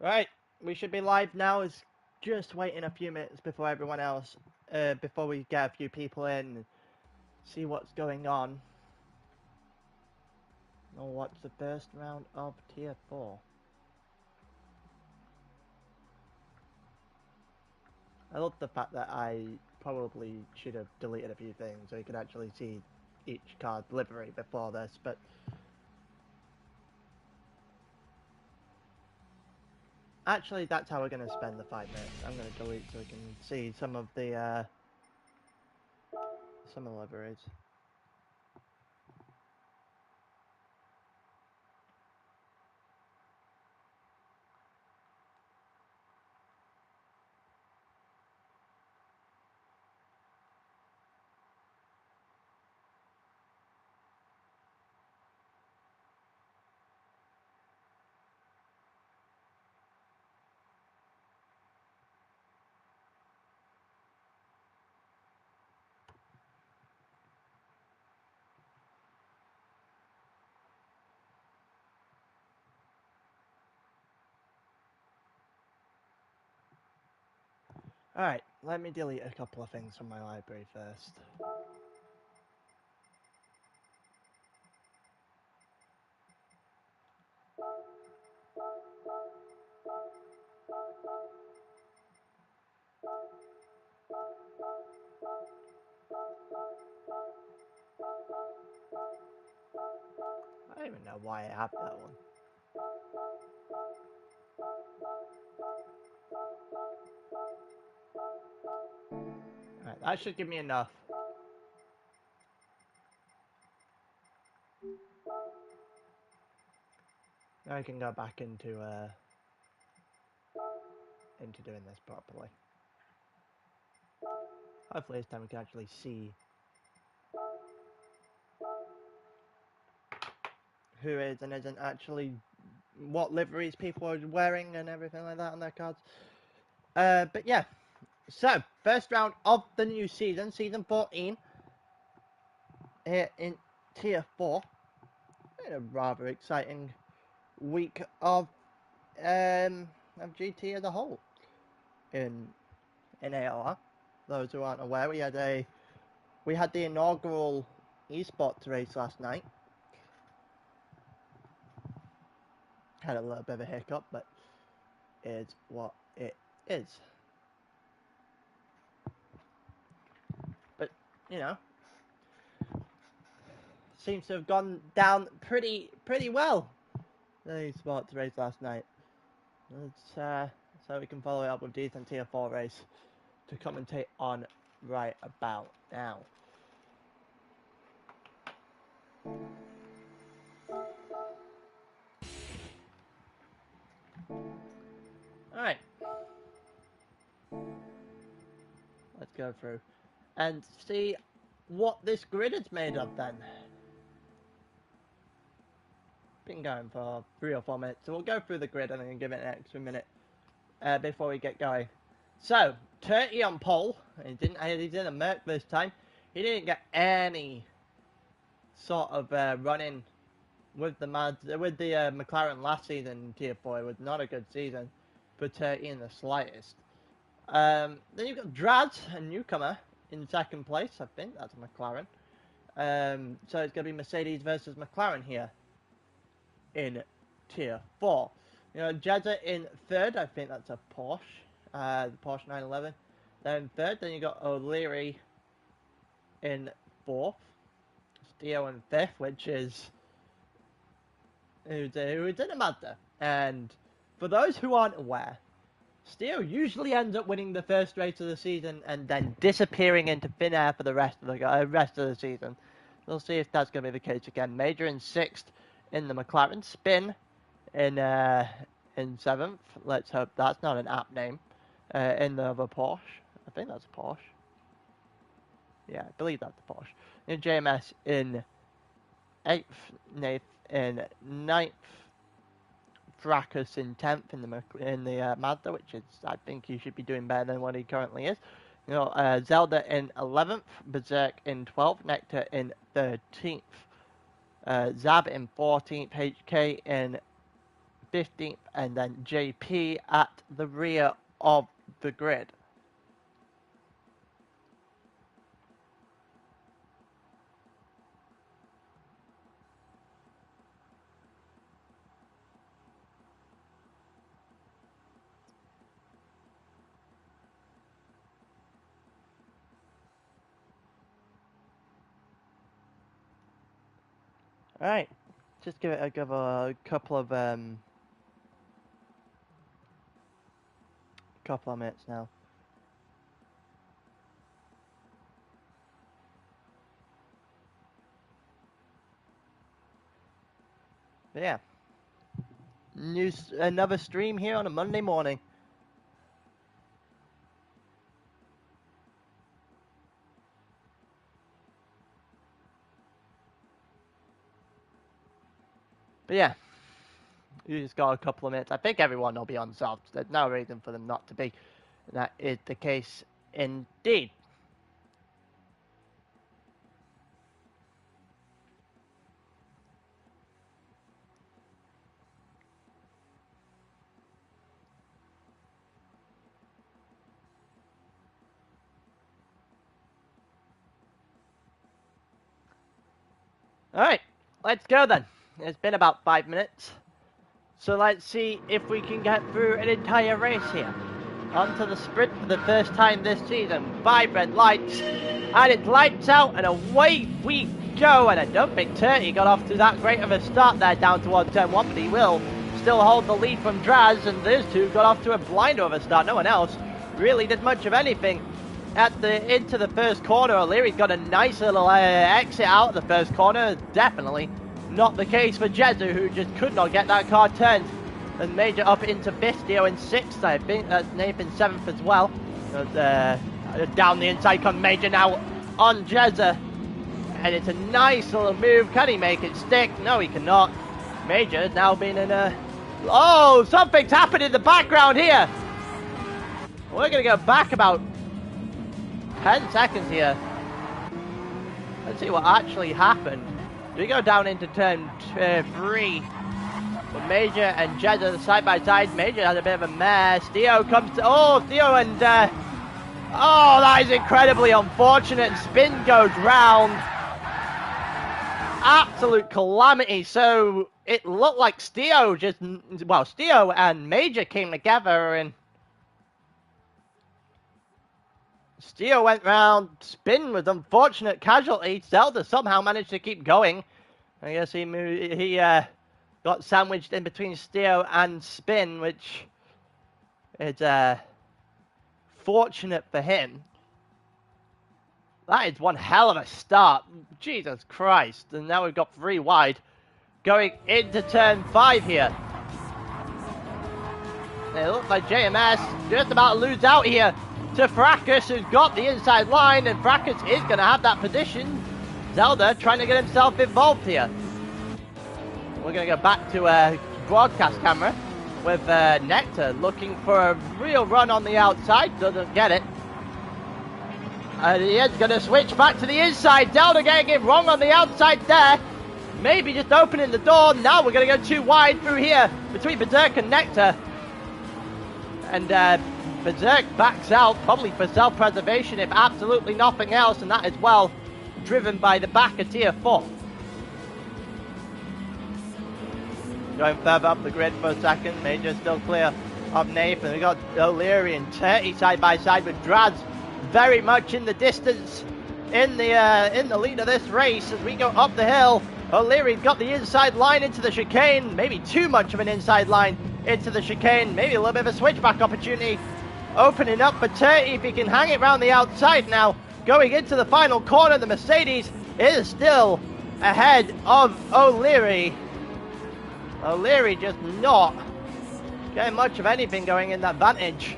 Alright, we should be live now. It's just waiting a few minutes before everyone else, before we get a few people in, see what's going on. Or what's the first round of Tier 4. I love the fact that I probably should have deleted a few things so you could actually see each card livery before this, but actually that's how we're going to spend the 5 minutes. I'm going to delete so we can see some of the liveries. Alright, let me delete a couple of things from my library first. I don't even know why I have that one. Alright, that should give me enough. Now I can go back into doing this properly. Hopefully this time we can actually see who is and isn't actually, what liveries people are wearing and everything like that on their cards. But yeah, so first round of the new season, season 14, here in Tier 4. A rather exciting week of GT as a whole in ALR. Those who aren't aware, we had the inaugural esports race last night. Had a little bit of a hiccup, but it's what it is. But you know, seems to have gone down pretty well. The esports race last night. So we can follow it up with decent Tier 4 race to commentate on right about now. Alright. Let's go through and see what this grid is made of then. Been going for 3 or 4 minutes, so we'll go through the grid and then give it an extra minute before we get going. So, Turkey on pole. He didn't merc this time. He didn't get any sort of run-in with the McLaren last season in Tier 4. It was not a good season for Turkey in the slightest. Then you've got Draz, a newcomer, in second place. I think that's a McLaren. So it's going to be Mercedes versus McLaren here in Tier 4. You know, Jeddah in third. I think that's a Porsche. The Porsche 911. Then third. Then you got O'Leary in fourth. Steele in fifth, which is who's in a Mazda. And for those who aren't aware, Steele usually ends up winning the first race of the season and then disappearing into thin air for the rest of the season. We'll see if that's going to be the case again. Major in sixth in the McLaren. Spin in seventh. Let's hope that's not an app name. In the other Porsche. I think that's a Porsche. Yeah, I believe that's a Porsche. And JMS in 8th, Nath in 9th, Fracas in 10th in the Mazda, which is, I think he should be doing better than what he currently is. You know, Zelda in 11th, Berserk in 12th, Nectar in 13th, Zab in 14th, HK in 15th, and then JP at the rear of the grid. All right, just give it a couple of minutes now. But yeah, another stream here on a Monday morning. But yeah, you just got a couple of minutes. I think everyone will be on softs. There's no reason for them not to be. And that is the case indeed. All right, let's go then. It's been about 5 minutes. So let's see if we can get through an entire race here. Onto the sprint for the first time this season. 5 red lights. And it's lights out and away we go. And I don't think Turty got off to that great of a start there down towards turn 1. But he will still hold the lead from Draz. And those two got off to a blinder of a start. No one else really did much of anything. Into the first corner, O'Leary's got a nice little exit out of the first corner. Definitely not the case for Jezu, who just could not get that car turned. And Major up into 5th, Dio in 6th. I think that's Nathan 7th as well. Down the inside comes Major now on Jezu. And it's a nice little move. Can he make it stick? No, he cannot. Major now been in a... Oh, something's happened in the background here. We're going to go back about 10 seconds here. Let's see what actually happened. We go down into turn 3. With Major and Jezu side by side. Major has a bit of a mess. Theo comes to... Oh, Theo and... oh, that is incredibly unfortunate. Spin goes round. Absolute calamity. So, it looked like Theo just... Well, Theo and Major came together and... Steo went round, Spin with unfortunate casualty. Zelda somehow managed to keep going. I guess he got sandwiched in between Steo and Spin, which is fortunate for him. That is one hell of a start. Jesus Christ. And now we've got 3 wide going into turn 5 here. It looks like JMS just about to lose out here to Fracas, who's got the inside line, and Fracas is going to have that position. Zelda trying to get himself involved here. We're going to go back to a broadcast camera with Nectar looking for a real run on the outside. Doesn't get it. And he is going to switch back to the inside. Zelda getting it wrong on the outside there. Maybe just opening the door. Now we're going to go 2 wide through here between Berserk and Nectar. And Berserk backs out, probably for self-preservation, if absolutely nothing else, and that is well driven by the back of Tier 4. Going further up the grid for a second, Major still clear of Nathan. We've got O'Leary and Turty side by side with Draz very much in the distance, in the lead of this race as we go up the hill. O'Leary's got the inside line into the chicane, maybe too much of an inside line into the chicane, maybe a little bit of a switchback opportunity. Opening up for Turty if he can hang it round the outside now. Going into the final corner, the Mercedes is still ahead of O'Leary. O'Leary just not getting much of anything going in that vantage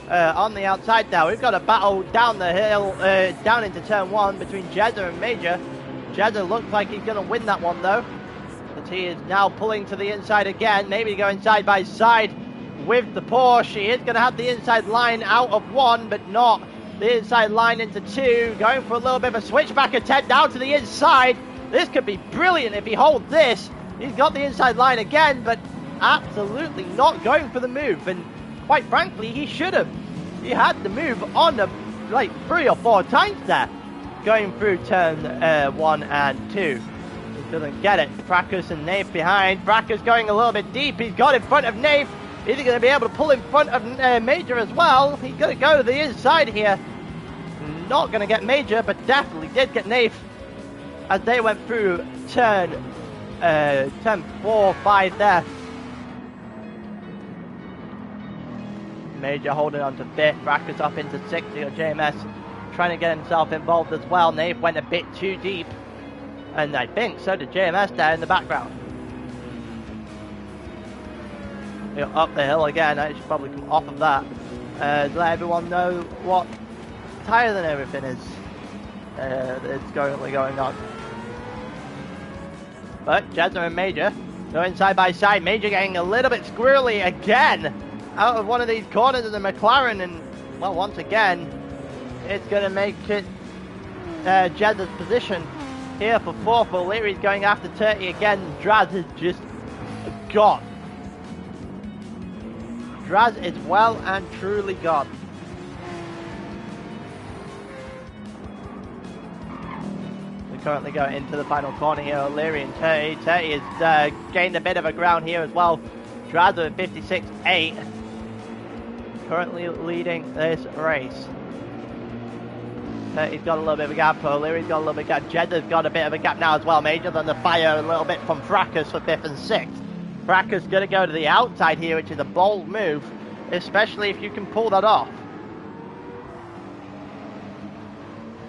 on the outside now. We've got a battle down the hill, down into turn 1 between Jezu and Major. Jezu looks like he's going to win that one though, as he is now pulling to the inside again, maybe going side by side with the Porsche. He is going to have the inside line out of 1, but not the inside line into 2. Going for a little bit of a switchback attempt down to the inside. This could be brilliant if he holds this. He's got the inside line again, but absolutely not going for the move, and quite frankly, he should have. He had the move on the, like 3 or 4 times there, going through turn 1 and 2. He doesn't get it. Fracas and Nafe behind. Fracas going a little bit deep. He's got in front of Nafe. Is he going to be able to pull in front of Major as well? He's going to go to the inside here. Not going to get Major, but definitely did get Nafe as they went through turn 4, 5 there. Major holding on to 5th. Fracas up into 6th. JMS trying to get himself involved as well. Nafe went a bit too deep. And I think so did JMS there in the background. Up the hill again. I should probably come off of that. To let everyone know what tyre and everything is. It's currently going on. But Jezza and Major going side by side. Major getting a little bit squirrely again out of one of these corners of the McLaren, and well, once again it's going to make it Jezza's position here for 4th. O'Leary's going after 30 again. Draz is just gone. Draz is well and truly gone. We're currently going into the final corner here. O'Leary and 30. 30 has gained a bit of a ground here as well. Draz at 56.8. Currently leading this race. He's got a little bit of a gap. O'Leary's got a little bit of a gap. Jedda's got a bit of a gap now as well. Major's under fire a little bit from Fracas for 5th and 6th. Fracas going to go to the outside here, which is a bold move, especially if you can pull that off.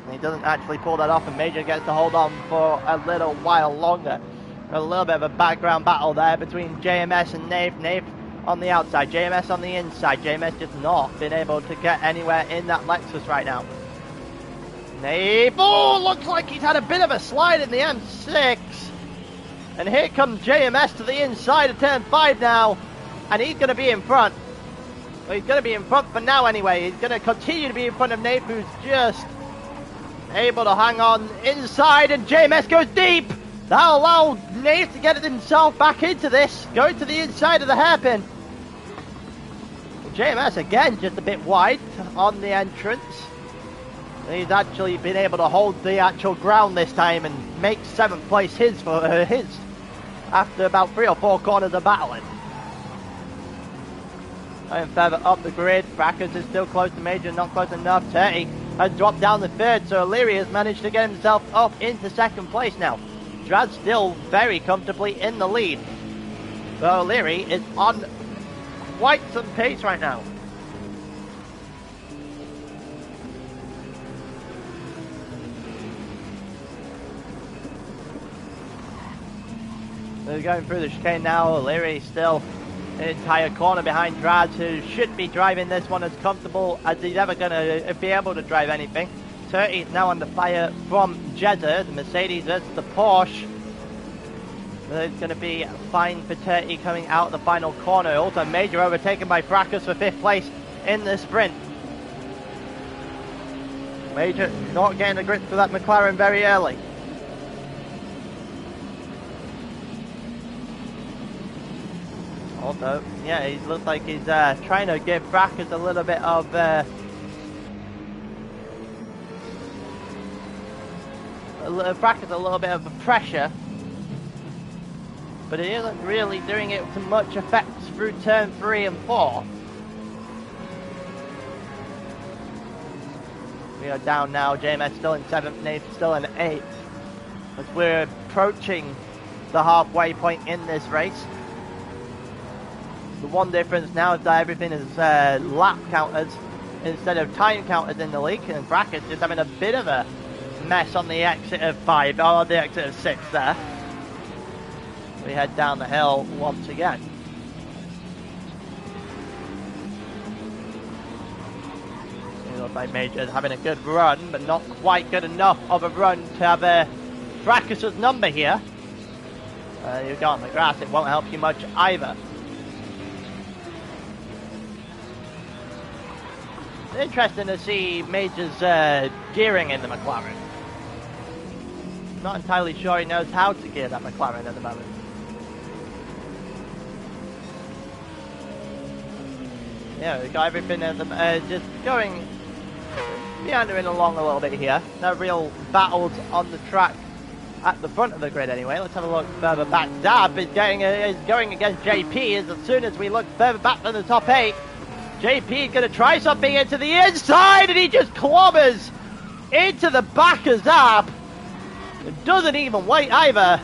And he doesn't actually pull that off, and Major gets to hold on for a little while longer. A little bit of a background battle there between JMS and Nafe. Nafe on the outside, JMS on the inside. JMS just not been able to get anywhere in that Lexus right now. Nafe, oh, looks like he's had a bit of a slide in the M6. And here comes JMS to the inside of turn 5 now. And he's going to be in front. Well, he's going to be in front for now anyway. He's going to continue to be in front of Nafe, who's just able to hang on inside. And JMS goes deep. That'll allow Nafe to get himself back into this. Going to the inside of the hairpin. JMS again just a bit wide on the entrance. He's actually been able to hold the actual ground this time and make 7th place his for his after about 3 or 4 corners of battling. And further up the grid, Fracas is still close to Major, not close enough. 30 has dropped down the 3rd, so O'Leary has managed to get himself up into 2nd place now. Draz still very comfortably in the lead. But O'Leary is on quite some pace right now. They're going through the chicane now. O'Leary still an entire corner behind Draz, who should be driving this one as comfortable as he's ever going to be able to drive anything. 30 is now under fire from Jezza, the Mercedes versus the Porsche. It's going to be fine for 30 coming out of the final corner. Also Major overtaken by Fracas for 5th place in the sprint. Major not getting the grip for that McLaren very early. Also, yeah, he looks like he's trying to give Fracas a little bit of Fracas a little bit of pressure, but he isn't really doing it to much effect through turn 3 and 4. We are down now. JMS still in 7th, Nate still in 8th, as we're approaching the halfway point in this race. The one difference now is that everything is lap counters instead of time counters in the league, and Fracas just having a bit of a mess on the exit of 5, or the exit of 6 there. We head down the hill once again. It looks like Major's having a good run, but not quite good enough of a run to have Fracas's number here. You go on the grass, it won't help you much either. Interesting to see Major's gearing in the McLaren. Not entirely sure he knows how to gear that McLaren at the moment. Yeah, we got everything at the, just going meandering along a little bit here. No real battles on the track at the front of the grid anyway. Let's have a look further back. Dab is going against JP as soon as we look further back than the top 8. JP is going to try something into the inside and he just clobbers into the back of Zab. It doesn't even wait either.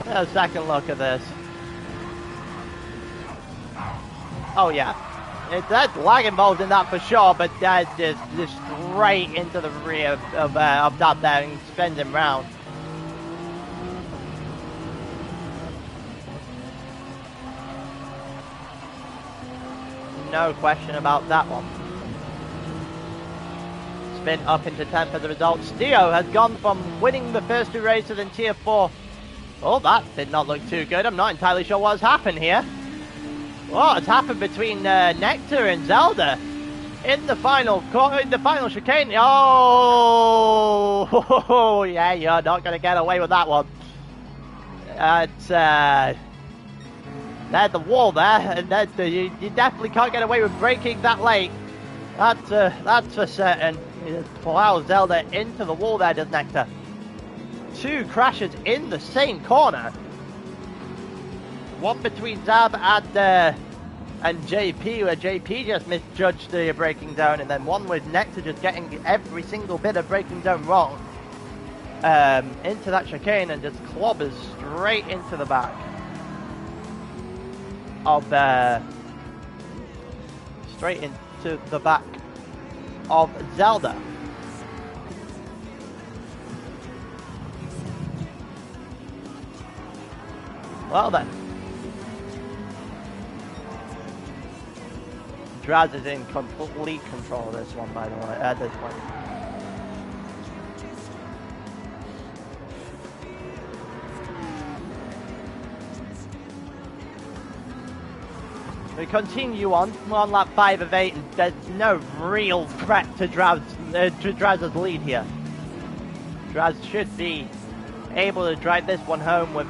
A second look at this. Oh yeah, there's lag involved in that for sure, but that's just straight into the rear of that there and spins him round. No question about that one. Spin up into 10th as a result. Steo has gone from winning the first 2 races in Tier 4. Oh, that did not look too good. I'm not entirely sure what's happened here. What's happened between Nectar and Zelda in the final chicane? Oh, yeah, you're not going to get away with that one. There's the wall there, and you definitely can't get away with breaking that late. That's for certain. You just plow Zelda into the wall there, does Nectar. 2 crashes in the same corner. One between Zab and JP, where JP just misjudged the braking zone, and then one with Nectar just getting every single bit of braking zone wrong into that chicane and just clobbers straight into the back of Zelda. Well then. Draz is in complete control of this one, by the way, at this point. We continue on. We're on lap 5 of 8, and there's no real threat to Draz's lead here. Draz should be able to drive this one home with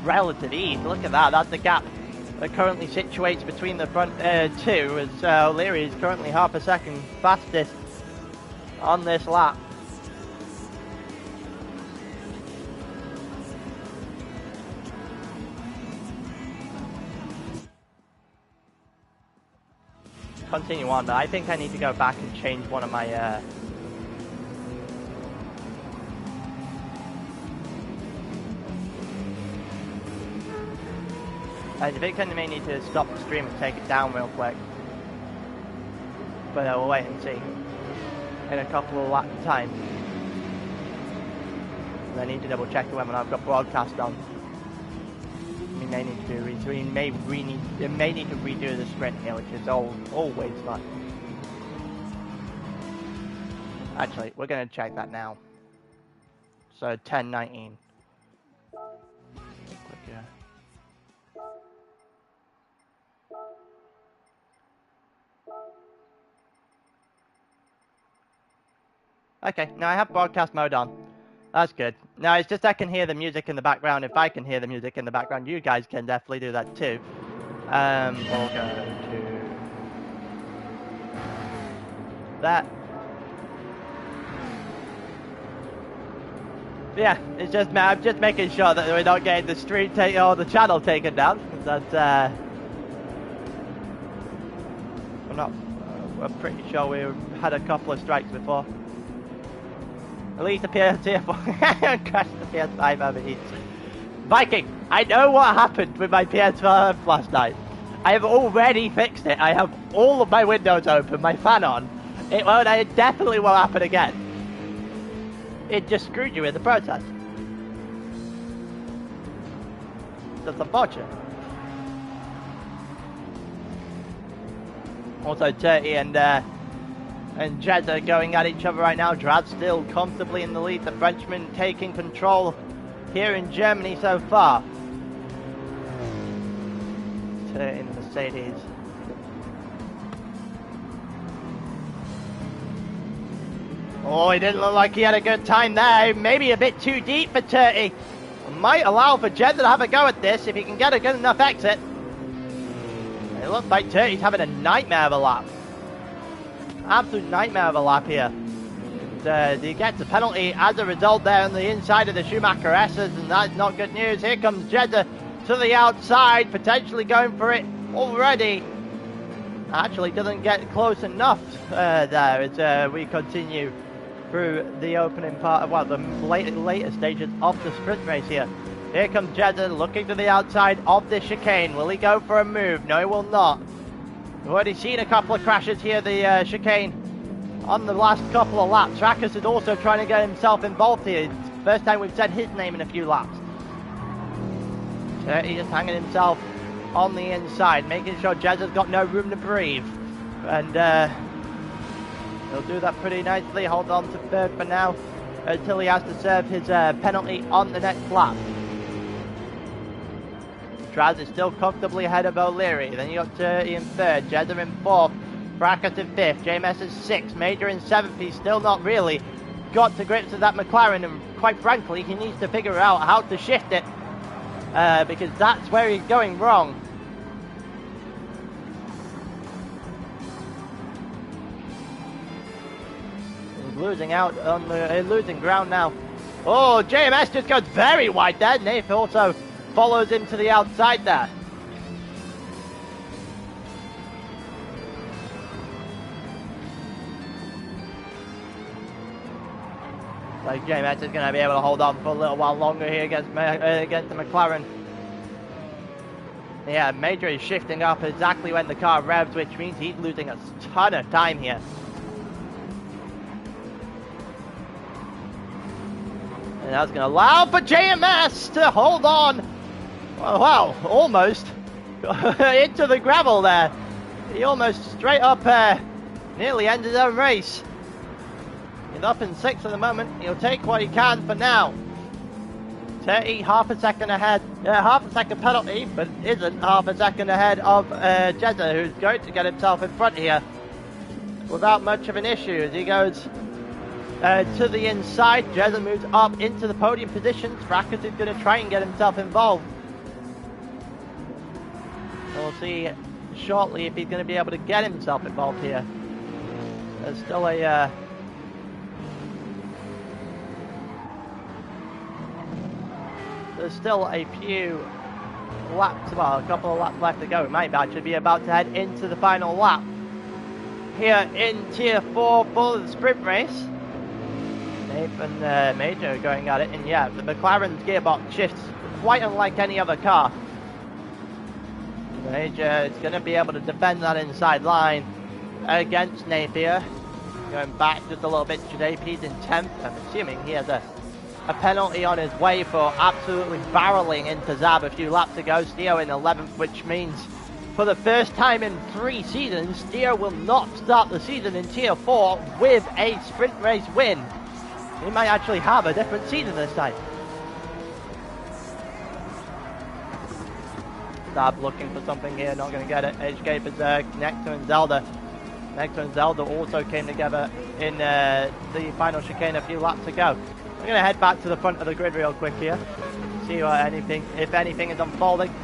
relative ease. Look at that. That's the gap that currently situates between the front 2, as O'Leary is currently half a second fastest on this lap. Continue on, but I think I need to go back and change one of my I think I may need to stop the stream and take it down real quick. But we'll wait and see in a couple of lap time. I need to double check when I've got broadcast on. We may need to redo the sprint here, which is always fun. Actually, we're going to check that now. So 10:19. Click here. Okay, now I have broadcast mode on. That's good. Now it's just I can hear the music in the background. If I can hear the music in the background, you guys can definitely do that too. We'll go to that. Yeah, it's just I'm just making sure that we're not getting the stream or the channel taken down. That we're pretty sure we had a couple of strikes before. At least the PS4 crashed the PS5 overheats. Viking, I know what happened with my PS5 last night. I have already fixed it. I have all of my windows open, my fan on. It definitely won't happen again. It just screwed you in the process. That's unfortunate. Also, Turkey and Jez are going at each other right now. Draz still comfortably in the lead. The Frenchman taking control here in Germany so far. In the Mercedes. Oh, he didn't look like he had a good time there. Maybe a bit too deep for Turkey. Might allow for Jez to have a go at this if he can get a good enough exit. It looks like Turkey's having a nightmare of a lap. Absolute nightmare of a lap here. And, he gets a penalty as a result there on the inside of the Schumacher S's, and that's not good news. Here comes Jeddah to the outside, potentially going for it already. Actually doesn't get close enough there as we continue through the opening part, well, the later stages of the sprint race here. Here comes Jeddah looking to the outside of the chicane. Will he go for a move? No, he will not. We've already seen a couple of crashes here, the chicane, on the last couple of laps. Rakus is also trying to get himself involved here. It's the first time we've said his name in a few laps. He's just hanging himself on the inside, making sure Jeddah's got no room to breathe. And he'll do that pretty nicely. Hold on to third for now until he has to serve his penalty on the next lap. Draz is still comfortably ahead of O'Leary. Then you got Turkey in third, Jeddah in fourth, Brackett in fifth, JMS in sixth, Major in seventh. He's still not really got to grips with that McLaren, and quite frankly, he needs to figure out how to shift it because that's where he's going wrong. He's losing out on the losing ground now. Oh, JMS just goes very wide there. Nath also follows him to the outside there. So JMS is going to be able to hold on for a little while longer here against the McLaren. Yeah, Major is shifting up exactly when the car revs, which means he's losing a ton of time here. And that's going to allow for JMS to hold on. Well, almost into the gravel there. He almost straight up nearly ended his own race. He's up in sixth at the moment. He'll take what he can for now. 30, half a second ahead. Half a second penalty, but isn't half a second ahead of Jeddah, who's going to get himself in front here without much of an issue as he goes to the inside. Jeddah moves up into the podium positions. Rakus is going to try and get himself involved. We'll see shortly if he's going to be able to get himself involved here. There's still a few laps, well, a couple of laps left to go. We might actually be about to head into the final lap here in Tier 4 for the sprint race. Nathan Major going at it, and yeah, the McLaren's gearbox shifts quite unlike any other car. Major is going to be able to defend that inside line against Napier. Going back just a little bit, JP's in 10th. I'm assuming he has a penalty on his way for absolutely barreling into Zab a few laps ago. Stio in 11th, which means for the first time in 3 seasons, Stio will not start the season in Tier 4 with a sprint race win. He might actually have a different season this time. Zab looking for something here, not going to get it. HK is Nectar and Zelda. Nectar and Zelda also came together in the final chicane a few laps ago. I'm going to head back to the front of the grid real quick here. See what if anything is unfolding.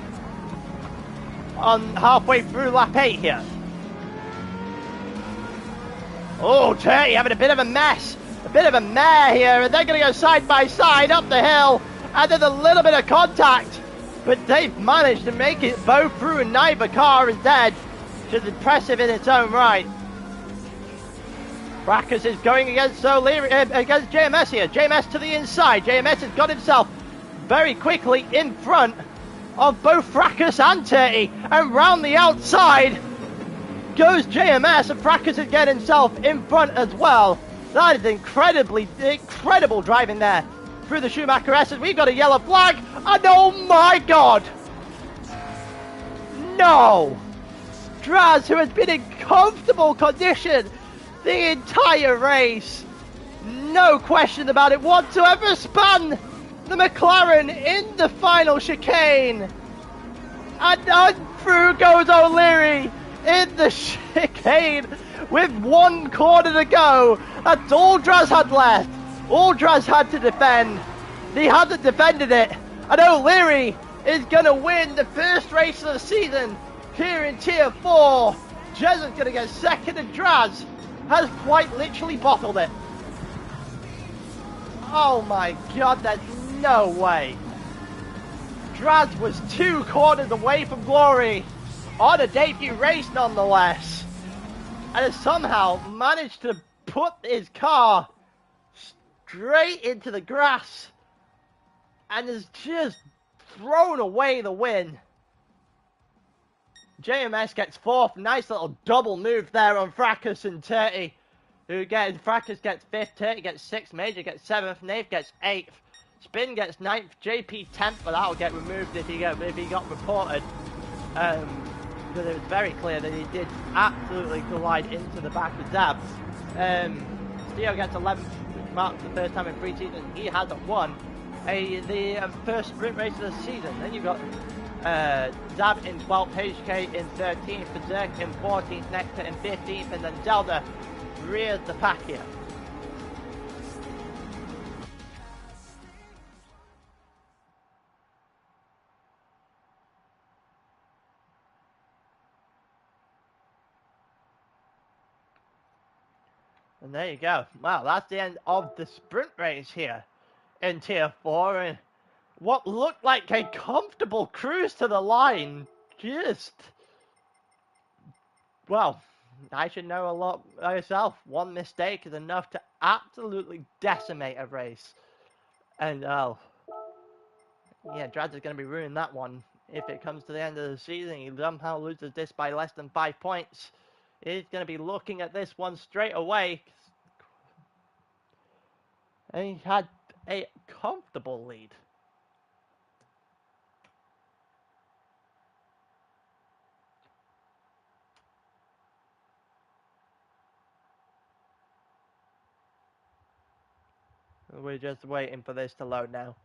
On halfway through lap 8 here. Oh, Turkey having a bit of a mess. A bit of a mare here, and they're going to go side by side up the hill. And there's a little bit of contact. But they've managed to make it both through, and neither car is dead. Which is impressive in its own right. Rakus is going against against JMS here. JMS to the inside. JMS has got himself very quickly in front of both Rakus and Turkey. And round the outside goes JMS, and Rakus is getting himself in front as well. That is incredible driving there through the Schumacher S's. We've got a yellow flag, and oh my god! No! Draz, who has been in comfortable condition the entire race, no question about it whatsoever, spun the McLaren in the final chicane. And through goes O'Leary in the chicane with 1 corner to go. That's all Draz had left. All Draz had to defend. He hasn't defended it. And O'Leary is going to win the first race of the season here in Tier 4. Jez is going to get second, and Draz has quite literally bottled it. Oh my god, there's no way. Draz was 2 corners away from glory on a debut race nonetheless, and has somehow managed to put his car straight into the grass and has just thrown away the win. JMS gets 4th, nice little double move there on Fracas and Turty. Fracas gets 5th, Turty gets 6th, Major gets 7th, Nave gets 8th, Spin gets 9th, JP 10th, but that'll get removed if he got reported. Because it was very clear that he did absolutely collide into the back of Zab. Steo gets 11th, marks the first time in pre-season. He hasn't won the first sprint race of the season. Then you've got Zab in 12th, HK in 13th, Berserk in 14th, Nectar in 15th, and then Zelda rears the pack here. And there you go. Wow, that's the end of the sprint race here in Tier 4. And what looked like a comfortable cruise to the line, just... well, I should know a lot myself. One mistake is enough to absolutely decimate a race. And, oh... yeah, Draz is going to be ruining that one. If it comes to the end of the season, he somehow loses this by less than 5 points. He's going to be looking at this one straight away. And he had a comfortable lead. We're just waiting for this to load now.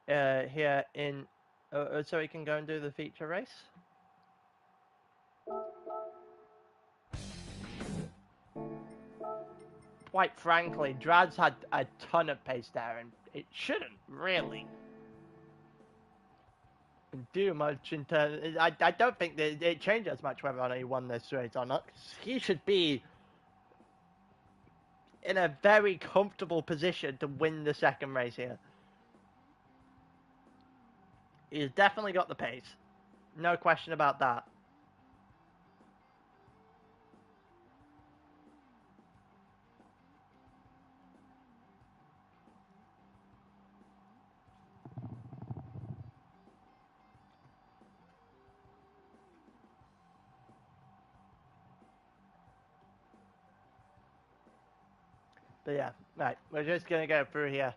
Here in... so we can go and do the feature race. Quite frankly, Draz had a ton of pace there, and it shouldn't really do much in terms... I don't think that it changes much whether or not he won this race or not. He should be in a very comfortable position to win the second race here. He's definitely got the pace. No question about that. But yeah, right, we're just going to go through here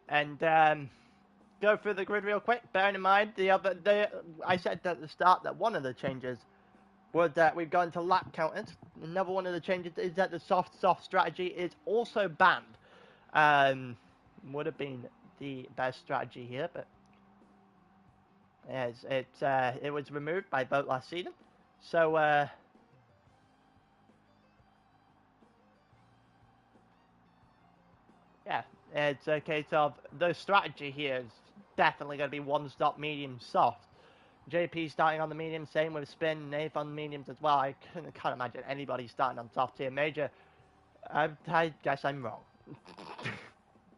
and go through the grid real quick. Bearing in mind, I said at the start that one of the changes was that we've gone to lap counters. Another one of the changes is that the soft strategy is also banned. Would have been the best strategy here, but yes, it was removed by vote last season. So yeah, it's a case of the strategy here is definitely going to be one-stop, medium, soft. JP starting on the medium, same with Spin, Nave on the mediums as well. I can't imagine anybody starting on soft tier. Major, I guess I'm wrong.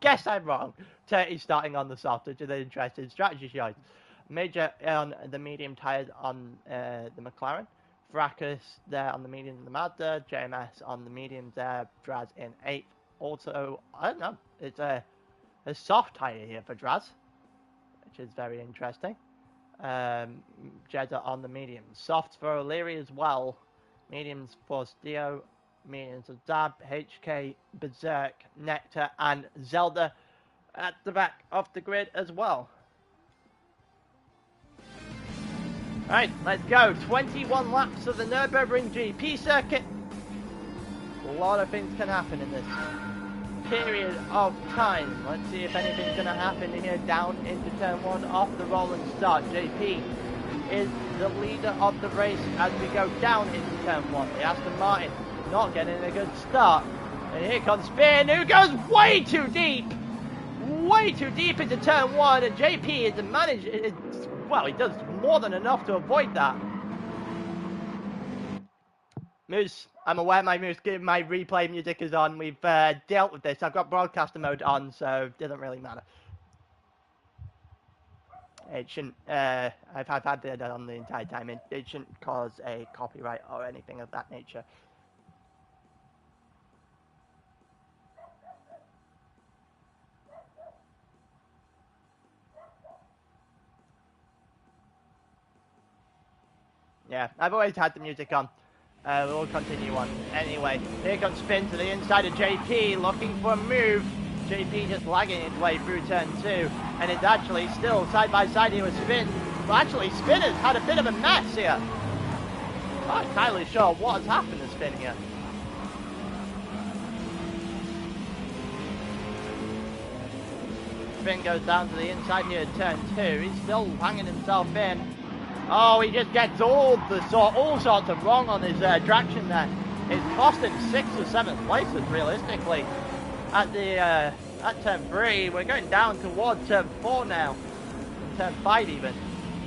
Guess I'm wrong. Turty's starting on the soft, which is an interesting strategy choice. Major on the medium tires on the McLaren. Fracas there on the mediums in the Mazda. JMS on the mediums there. Draz in 8th. Also, I don't know, it's a soft tire here for Draz, which is very interesting. Jeddah on the mediums. Softs for O'Leary as well. Mediums for Steo. Mediums for Zab, HK, Berserk, Nectar, and Zelda at the back of the grid as well. Right, let's go. 21 laps of the Nürburgring GP circuit. A lot of things can happen in this period of time. Let's see if anything's going to happen here down into turn 1 off the rolling start. JP is the leader of the race as we go down into turn 1. The Aston Martin not getting a good start. And here comes Spin, who goes way too deep into turn 1, and JP is managed, well, he does more than enough to avoid that. Moose, I'm aware my replay music is on. We've dealt with this. I've got broadcaster mode on, so it doesn't really matter. It shouldn't, I've had that on the entire time. It shouldn't cause a copyright or anything of that nature. Yeah, I've always had the music on. We'll continue on. Anyway, here comes Spin to the inside of JP, looking for a move. JP just lagging his way through turn 2, and it's actually still side by side here with Spin. Well, actually, Spin has had a bit of a mess here. I'm not entirely sure what has happened to Spin here. Spin goes down to the inside here at turn 2. He's still hanging himself in. Oh, he just gets all sorts of wrong on his traction there. It's cost him 6th or 7th places realistically. At turn 3, we're going down towards turn 4 now, turn 5 even.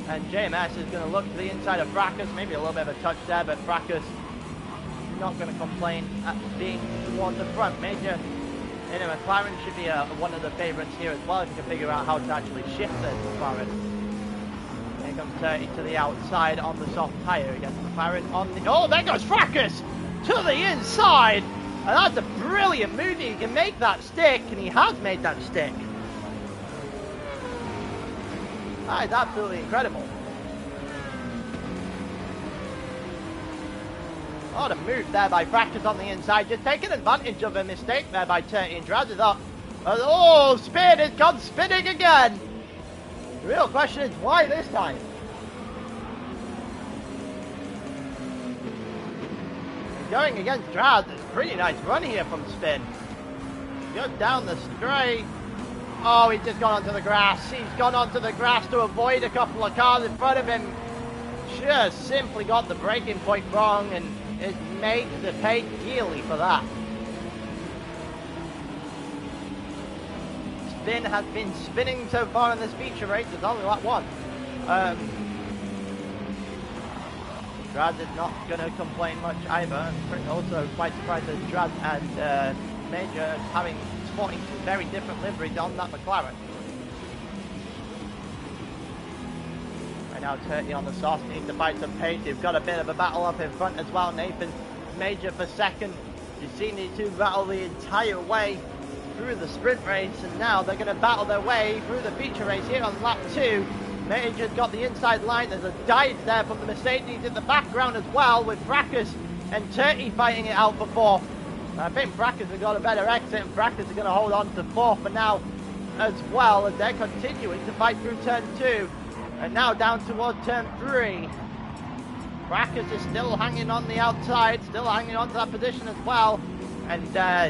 And JMS is going to look to the inside of Fracas, maybe a little bit of a touch there, but Fracas not going to complain at being towards the front. Major in a McLaren should be one of the favourites here as well if you can figure out how to actually shift the McLaren. Here comes 30 to the outside on the soft tyre against McLaren on the... Oh, there goes Fracas to the inside! And that's a brilliant move. He can make that stick, and he has made that stick. That is absolutely incredible. What a move there by Fracas on the inside, just taking advantage of a mistake there by 30 and drags it up. Oh, Spin has gone spinning again. The real question is why this time? Going against Draz, it's a pretty nice run here from Spin. Goes down the straight. Oh, he's just gone onto the grass. He's gone onto the grass to avoid a couple of cars in front of him. Just simply got the braking point wrong and is made to pay dearly for that. Spin has been spinning so far in this feature race. There's only like one. Draz is not going to complain much either. I'm also quite surprised that Draz and Major sporting two very different liveries on that McLaren. Right now 30 on the soft, needs to fight some pace. You've got a bit of a battle up in front as well. Nathan Major for second. You've seen these two battle the entire way through the sprint race, and now they're going to battle their way through the feature race here on lap 2. Major's got the inside line. There's a dive there from the Mercedes in the background as well, with Fracas and Turkey fighting it out for 4th. I think Fracas has got a better exit, and Fracas is going to hold on to 4th for now as well, as they're continuing to fight through turn 2. And now down towards turn 3. Fracas is still hanging on the outside, still hanging on to that position as well. And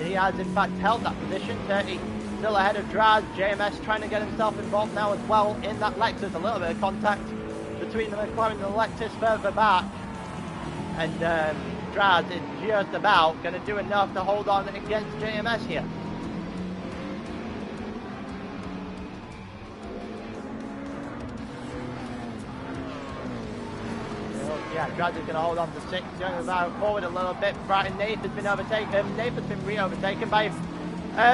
he has in fact held that position. 30 still ahead of Draz. JMS trying to get himself involved now as well in that Lexus. A little bit of contact between the McLaren and the Lexus further back. And Draz is just about going to do enough to hold on against JMS here. Yeah, Draz is going to hold on to 6, going about forward a little bit. Brighton Nath has been overtaken. Nath has been re-overtaken by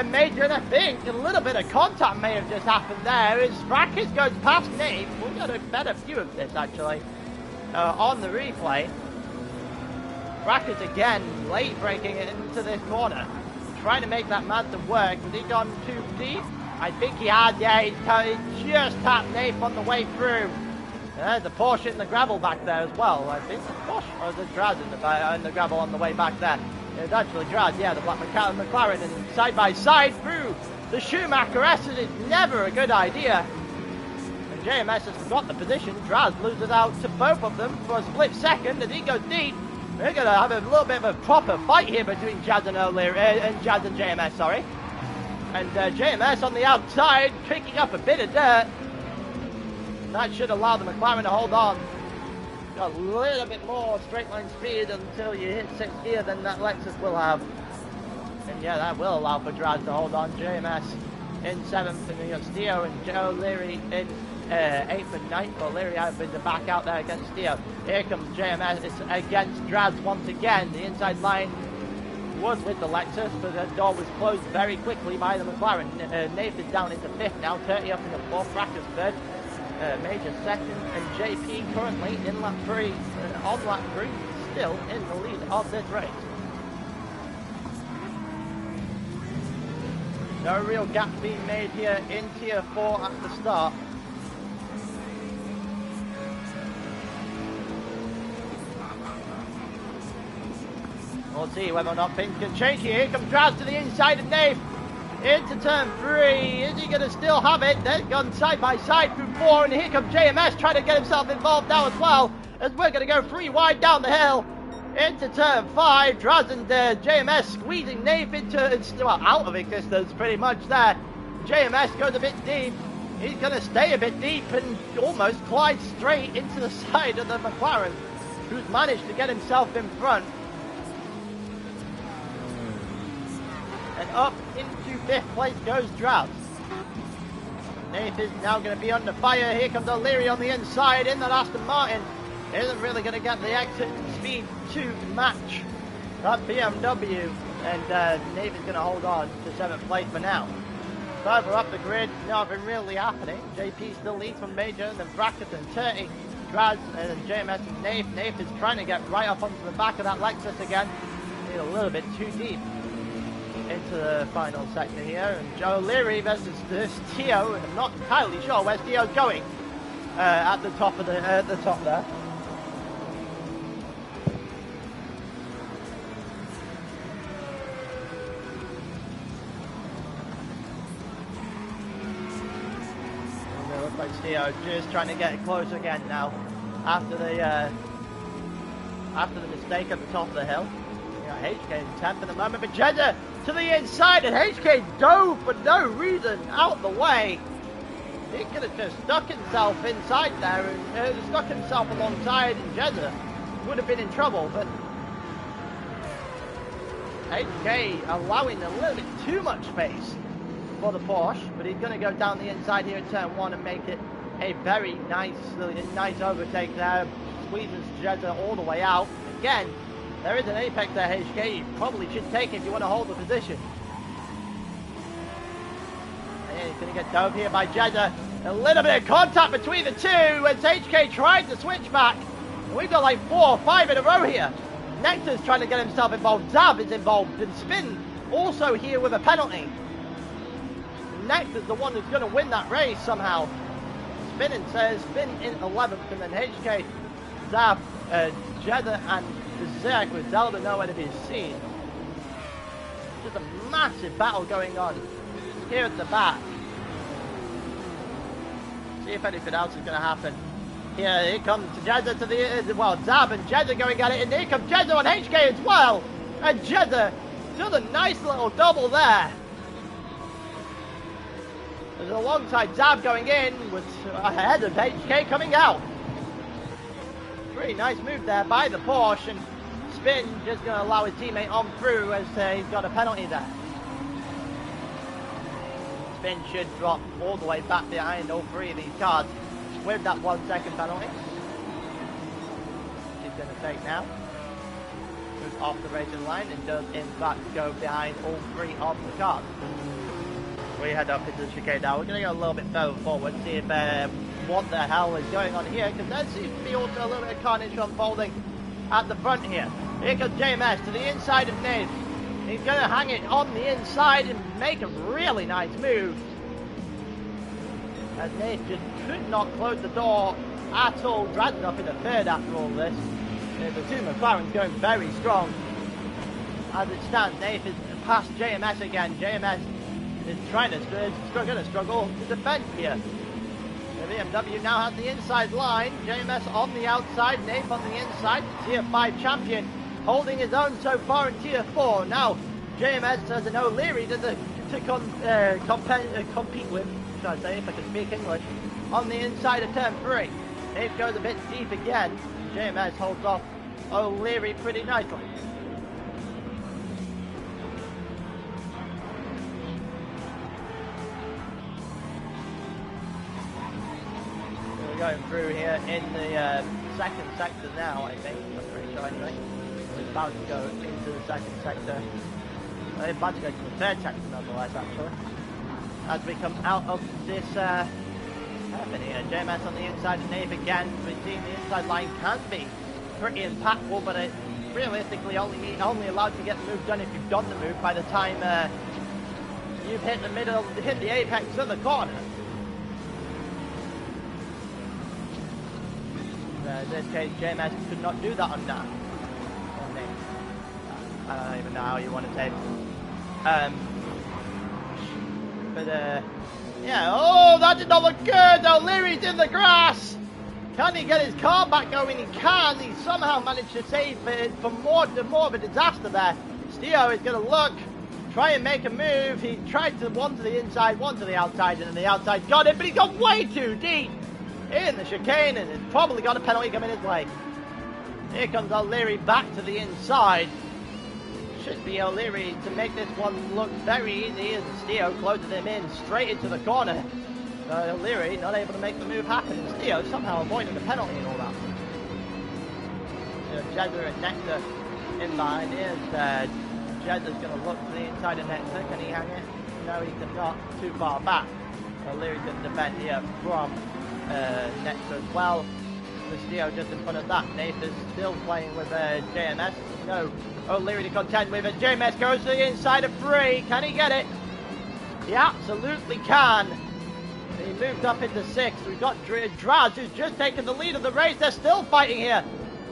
Major, and I think a little bit of contact may have just happened there as Fracas goes past Nath. We've got a better view of this actually on the replay. Fracas again late braking it into this corner, trying to make that Mazda work. Has he gone too deep? I think he has. Yeah, he just tapped Nath on the way through. There's a Porsche in the gravel back there as well. I think the Porsche, or the Draz in the gravel on the way back there. It's actually Draz, yeah, the black McLaren, and side by side through the Schumacher S's is never a good idea. And JMS has got the position. Draz loses out to both of them for a split second, and he goes deep. We're going to have a little bit of a proper fight here between Jazz and Jazz and JMS, sorry. And JMS on the outside, picking up a bit of dirt. That should allow the McLaren to hold on. Got a little bit more straight line speed until you hit 6th gear than that Lexus will have. And yeah, that will allow for Draz to hold on. JMS in 7th, and we got Steo and Joe Leary in 8th and 9th, but O'Leary having to back out there against Theo. Here comes JMS, it's against Draz once again. The inside line was with the Lexus, but the door was closed very quickly by the McLaren. Nathan down into 5th now, 30 up in the 4th, Fracker's 3rd, Major 2nd, and JP currently in lap 3, on lap 3, still in the lead of this race. No real gap being made here in Tier 4 at the start. We'll see whether or not things can change here. Here comes Draz to the inside of Nave. Into turn 3. Is he going to still have it? They've gone side by side through 4. And here comes JMS trying to get himself involved now as well. As we're going to go 3 wide down the hill. Into turn 5. Draz and JMS squeezing Nave into, well, out of existence pretty much there. JMS goes a bit deep. He's going to stay a bit deep and almost glide straight into the side of the McLaren, who's managed to get himself in front. And up into 5th place goes Draz. Nath is now going to be under fire. Here comes O'Leary on the inside in that Aston Martin. Isn't really going to get the exit speed to match that BMW. And Nath is going to hold on to 7th place for now. Further up the grid, nothing really happening. JP still leads from Major, and then Brackett and Turty, Draz, and then JMS and Nath. Nath is trying to get right up onto the back of that Lexus again. He's a little bit too deep into the final sector here, and Joe Leary versus this Theo, and I'm not entirely sure where Theo's going at the top of the top there. And it looks like Theo just trying to get close again now after the mistake at the top of the hill. HK in 10th at the moment, but Jeddah to the inside, and HK dove for no reason out the way. He could have just stuck himself inside there and stuck himself alongside, and Jeddah would have been in trouble, but HK allowing a little bit too much space for the Porsche, but he's going to go down the inside here in turn 1 and make it a very nice overtake there. Squeezes Jeddah all the way out. Again, there is an apex there, HK. You probably should take it if you want to hold the position. And he's going to get dove here by Jeddah. A little bit of contact between the two as HK tried to switch back. And we've got like 4 or 5 in a row here. Nectar's trying to get himself involved. Zab is involved. And Spin also here with a penalty. Nectar's the one who's going to win that race somehow. Spin in 11th, and then HK, Zab, Jeddah, and Zerk with Zelda nowhere to be seen. Just a massive battle going on here at the back. See if anything else is going to happen. Here comes Jeddah to the, Zab and Jeddah going at it, and here comes Jeddah on HK as well. And Jeddah does a nice little double there. There's alongside Zab going in, with ahead of HK coming out. Pretty nice move there by the Porsche, and Spin just going to allow his teammate on through as he's got a penalty there. Spin should drop all the way back behind all 3 of these cars with that 1 second penalty. He's going to take now. Moves off the racing line and does in fact go behind all 3 of the cars. We head up into the chicane now. We're going to go a little bit further forward, see if what the hell is going on here, because there seems to be also a little bit of carnage unfolding at the front here. Here comes JMS to the inside of Nate. He's going to hang it on the inside and make a really nice move. As Nate just could not close the door at all. Dragged up in the 3rd after all this. The 2 McLaren's going very strong. As it stands, Nate is past JMS again. JMS is trying to struggle to defend here. The BMW now has the inside line. JMS on the outside, Nate on the inside. Tier 5 champion holding his own so far in Tier 4. Now JMS has an O'Leary to compete with, should I say, if I can speak English, on the inside of turn 3. Nate goes a bit deep again. JMS holds off O'Leary pretty nicely. going through here in the second sector now, I think. I'm pretty sure anyway. We're about to go into the second sector. We're about to go to the third sector nonetheless, actually. As we come out of this happen here. JMS on the inside of Nave again. We've seen the inside line can be pretty impactful, but it realistically only allowed to get the move done if you've done the move by the time you've hit the middle, hit the apex of the corner. In this case, JMS could not do that on that. I don't even know how you want to take. Yeah. Oh, that did not look good. O'Leary's in the grass. Can he get his car back going? He can. He somehow managed to save it from more of a disaster there. Steo is going to look, try and make a move. He tried to one to the inside, one to the outside, and then the outside got it, but he got way too deep in the chicane, and it's probably got a penalty coming his way. Here comes O'Leary back to the inside. Should be O'Leary to make this one look very easy as Steo closes him in straight into the corner. O'Leary not able to make the move happen, and Steo somehow avoiding the penalty and all that. Jeddah and Nectar in behind here. Jeddah's going to look to the inside of Nectar. Can he hang it? No, he cannot. Too far back. O'Leary can defend here from Nectar as well. Steo just in front of that. Nathan's still playing with JMS. No, O'Leary to contend with it. JMS goes to the inside of 3. Can he get it? He absolutely can. He moved up into 6. We've got Draz, who's just taken the lead of the race. They're still fighting here.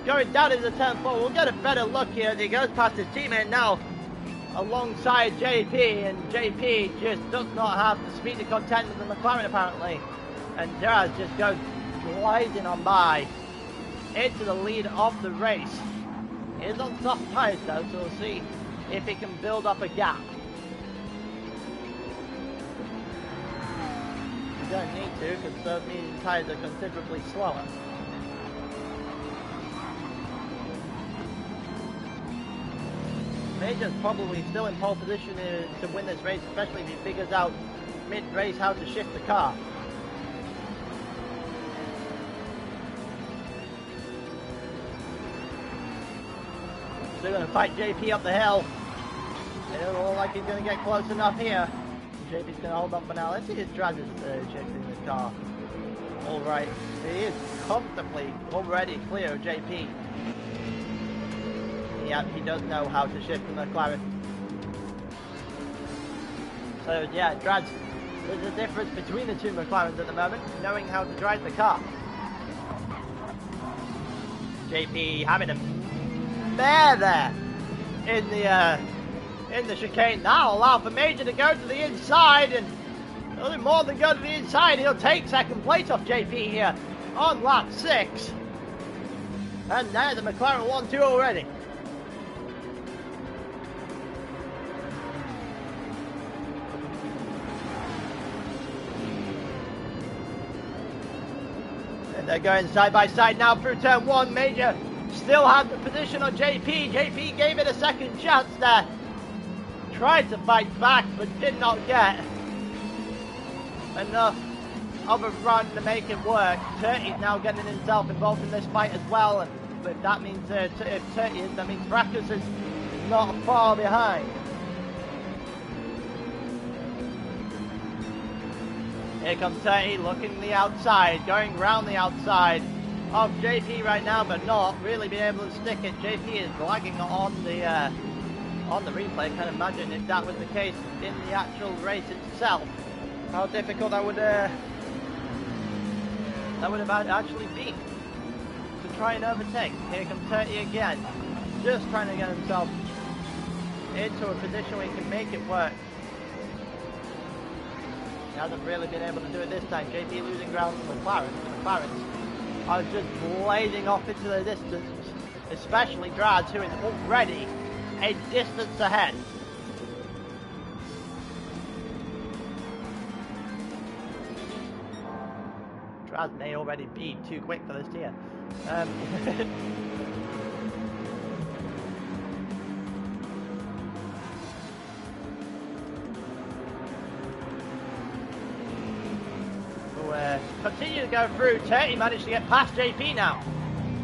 Going down into turn 4. We'll get a better look here as he goes past his teammate now alongside JP. And JP just does not have the speed to contend with the McLaren apparently. And Draz just goes gliding on by into the lead of the race. He is on soft tyres though, so we'll see if he can build up a gap. You don't need to, because those medium tyres are considerably slower. Major's probably still in pole position to win this race, especially if he figures out mid-race how to shift the car. Still going to fight JP up the hill. It doesn't look like he's going to get close enough here. JP's going to hold up for now. Let's see if Draz is shifting the car. Alright, he is comfortably already clear of JP. Yeah, he does know how to shift the McLaren. So yeah, Draz, there's a difference between the two McLarens at the moment, knowing how to drive the car. JP having a mare there in the chicane. That'll allow for Major to go to the inside, and nothing more than go to the inside. He'll take second place off JP here on lap 6. And now the McLaren 1-2 already. And they're going side by side now through turn 1. Major still had the position on JP. JP gave it a second chance there. Tried to fight back, but did not get enough of a run to make it work. Turtey's now getting himself involved in this fight as well. And if that means if Turtey is, that means Brackus is not far behind. Here comes Turtey looking the outside, going round the outside of JP right now, but not really being able to stick it. JP is lagging on the replay. Can't imagine if that was the case in the actual race itself, how difficult that would have actually been to try and overtake. Here comes Turtey again, just trying to get himself into a position where he can make it work. He hasn't really been able to do it this time. JP losing ground to McLaren. The McLarens are just blazing off into the distance, especially Draz, who is already a distance ahead. Draz may already be too quick for this tier. continue to go through. 30 managed to get past JP now.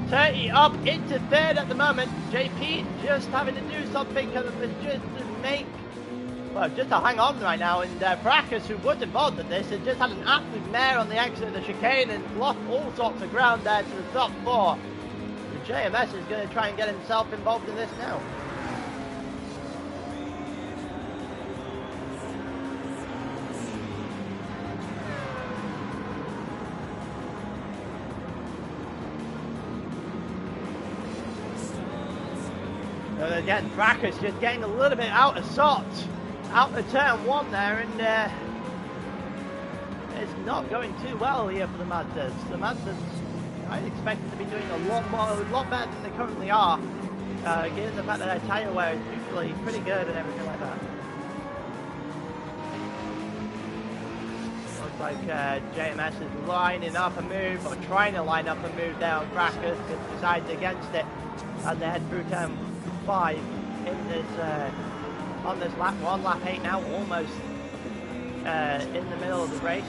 30 up into third at the moment. JP just having to do something just to make, well, just to hang on right now. And Fracas, who was involved in this, has just had an absolute mare on the exit of the chicane and lost all sorts of ground there to the top four. The JMS is going to try and get himself involved in this now. Again, Fracas just getting a little bit out of sorts, out of turn one there, and it's not going too well here for the Mazdas. The Mazdas, I expected to be doing a lot better than they currently are, given the fact that their tyre wear is usually pretty good and everything like that. Looks like JMS is lining up a move, or trying to line up a move there on Fracas, and decides against it as they head through turn 5 in this on this lap 1, lap 8 now, almost in the middle of the race.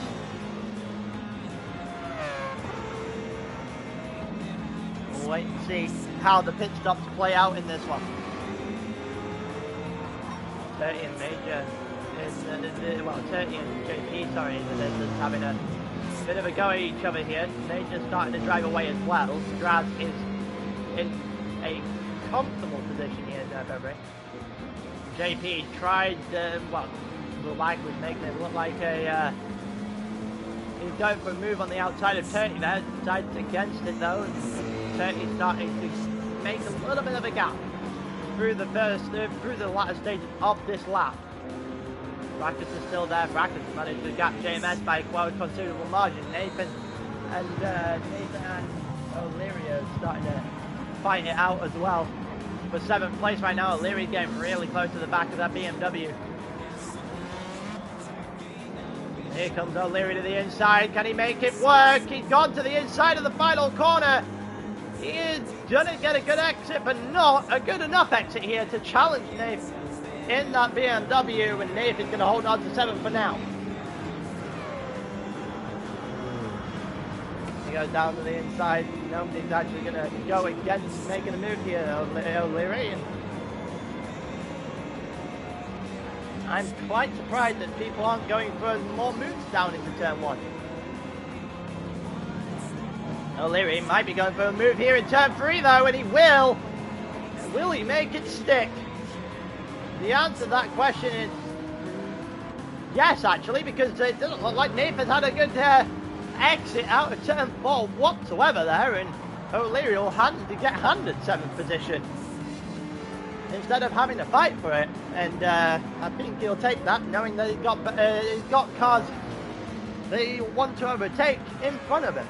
We'll wait and see how the pit stops play out in this one. 30 and Major is, well, 30 and JP, sorry, is having a bit of a go at each other here. Major's starting to drive away as well. Draz is in a comfortable position here in Nürburgring. JP tried, well, the lag was making it look like a, he's going for a move on the outside of 30 there, decides against it though, and 30 starting to make a little bit of a gap through the through the latter stages of this lap. Fracas is still there. Fracas managed to gap JMS by quite a considerable margin. Nathan and O'Leary are starting to fight it out as well. For 7th place right now, O'Leary's getting really close to the back of that BMW. Here comes O'Leary to the inside. Can he make it work? He's gone to the inside of the final corner. He is going to get a good exit, but not a good enough exit here to challenge Nath in that BMW, and Nath is going to hold on to 7th for now. He goes down to the inside. Nobody's actually going to go against making a move here, O'Leary. I'm quite surprised that people aren't going for more moves down into turn 1. O'Leary might be going for a move here in turn 3 though, and he will. Will he make it stick? The answer to that question is yes, actually, because it doesn't look like Nathan's had a good exit out of turn 4 whatsoever there, and O'Leary will get handed 7th position instead of having to fight for it. And I think he'll take that, knowing that he's got cars they want to overtake in front of him.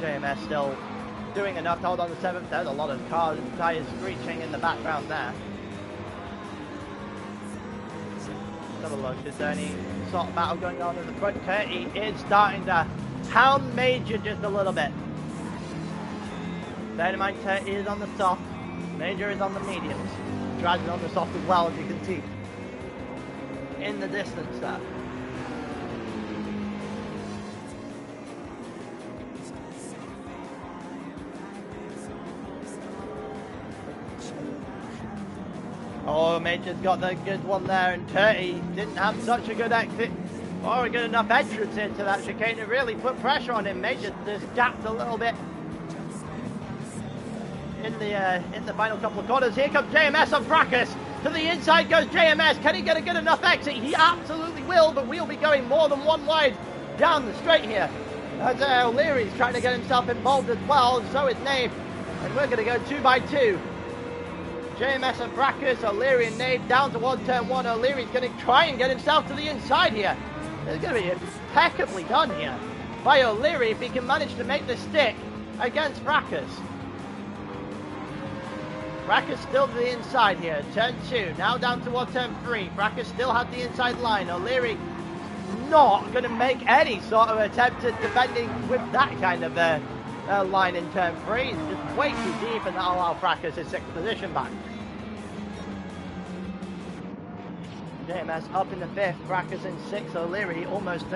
JMS still doing enough to hold on to 7th. There's a lot of cars and tyres screeching in the background there. Let's have a look. Is there any sort of battle going on in the front? 30 is starting to hound Major just a little bit. Bear in mind, 30 is on the soft. Major is on the mediums. Draz is on the soft as well, as you can see in the distance there. Oh, Major's got the good one there, and 30 didn't have such a good exit or a good enough entrance into that chicane to really put pressure on him. Major just gapped a little bit in the final couple of corners. Here comes JMS on Fracas. To the inside goes JMS. Can he get a good enough exit? He absolutely will, but we'll be going more than one wide down the straight here. As O'Leary's trying to get himself involved as well, and so is Nave. And we're going to go 2 by 2. JMS and Fracas, O'Leary and Nave down towards turn 1. O'Leary's going to try and get himself to the inside here. It's going to be impeccably done here by O'Leary if he can manage to make the stick against Fracas. Fracas still to the inside here. Turn 2, now down towards turn 3. Fracas still had the inside line. O'Leary not going to make any sort of attempt at defending with that kind of line in turn 3. It's just way too deep, and that'll allow Fracas his 6th position back. JMS up in the 5th, Brackus in 6th, O'Leary almost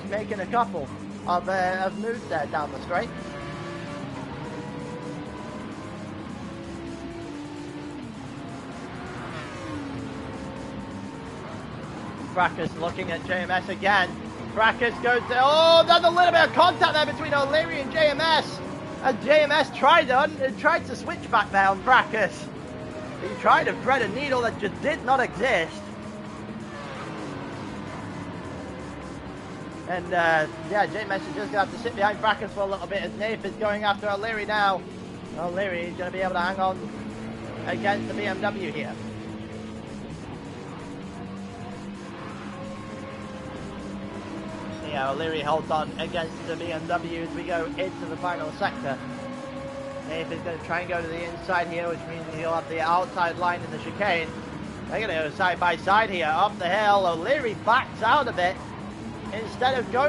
making a couple of moves there down the straight. Brackus looking at JMS again. Brackus goes to, oh, there's a little bit of contact there between O'Leary and JMS. And JMS tried to switch back there on Brackus. He tried to thread a needle that just did not exist. And yeah, JMS is just going to have to sit behind Brackus for a little bit as Nath is going after O'Leary now. O'Leary is going to be able to hang on against the BMW here. Yeah, O'Leary holds on against the BMW as we go into the final sector. Nath is going to try and go to the inside here, which means he'll have the outside line in the chicane. They're going to go side by side here, up the hill. O'Leary backs out a bit instead of going